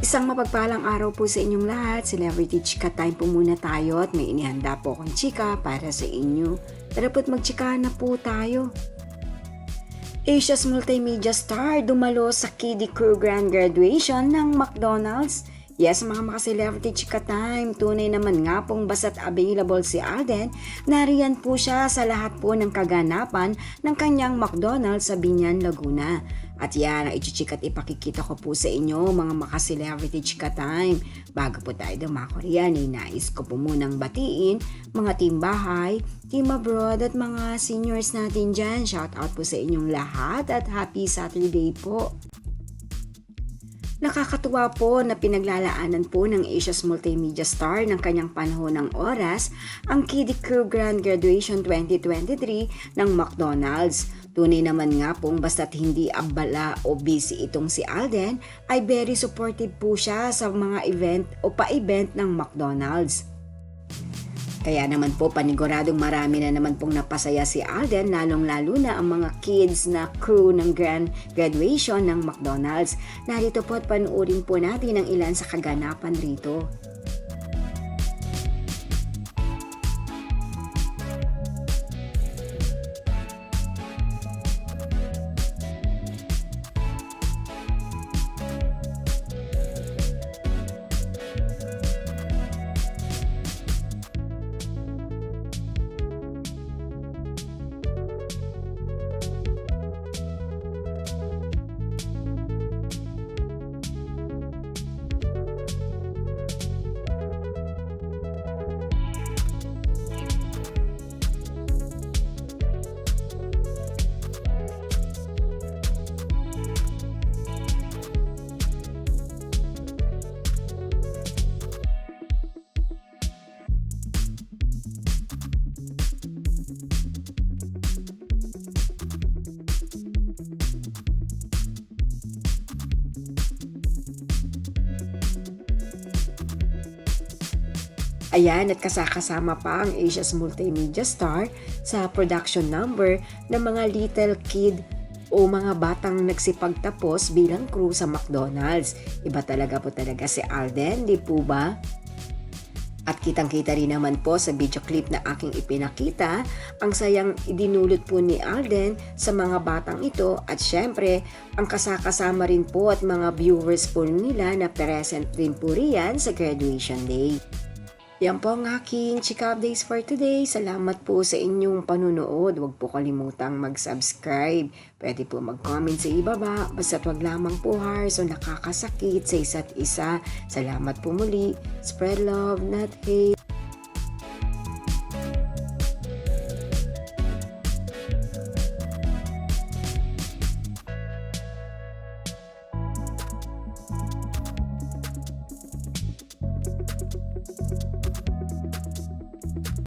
Isang mapagpalang araw po sa inyong lahat. Celebrity Chika Time po muna tayo at may inihanda po akong chika para sa inyo. Tara po't magchika na po tayo. Asia's multimedia star dumalo sa Kiddie Crew Grand Graduation ng McDonald's. Yes, mga celebrity Chika Time, tunay naman nga pong basta't available si Alden, nariyan po siya sa lahat po ng kaganapan ng kanyang McDonald's sa Biñan, Laguna. At yan ang ichichika at ipakikita ko po sa inyo mga celebrity Chika Time. Bago po tayo dumako riyan, nais ko po munang batiin mga team bahay, team abroad at mga seniors natin dyan. Shout out po sa inyong lahat at happy Saturday po. Nakakatuwa po na pinaglalaanan po ng Asia's multimedia star ng kanyang panahon ng oras ang Kiddie Crew Grand Graduation 2023 ng McDonald's. Tunay naman nga pong basta't hindi abala o busy itong si Alden ay very supportive po siya sa mga event o pa-event ng McDonald's. Kaya naman po paniguradong marami na naman pong napasaya si Alden, lalong-lalo na ang mga kids na crew ng grand graduation ng McDonald's. Narito po at panuorin po natin ang ilan sa kaganapan rito. Ayan, at kasama pa ang Asia's multimedia star sa production number ng mga little kid o mga batang nagsipagtapos bilang crew sa McDonald's. Iba talaga po si Alden, di po ba? At kitang-kita rin naman po sa video clip na aking ipinakita ang sayang idinulot po ni Alden sa mga batang ito at syempre ang kasama rin po at mga viewers po nila na present rin po riyan sa graduation day. Yan po ang aking chika updates for today. Salamat po sa inyong panunood. Huwag po kalimutang mag-subscribe. Pwede po mag-comment sa ibaba. Basta't wag lamang po harsh o nakakasakit sa isa't isa. Salamat po muli. Spread love, not hate.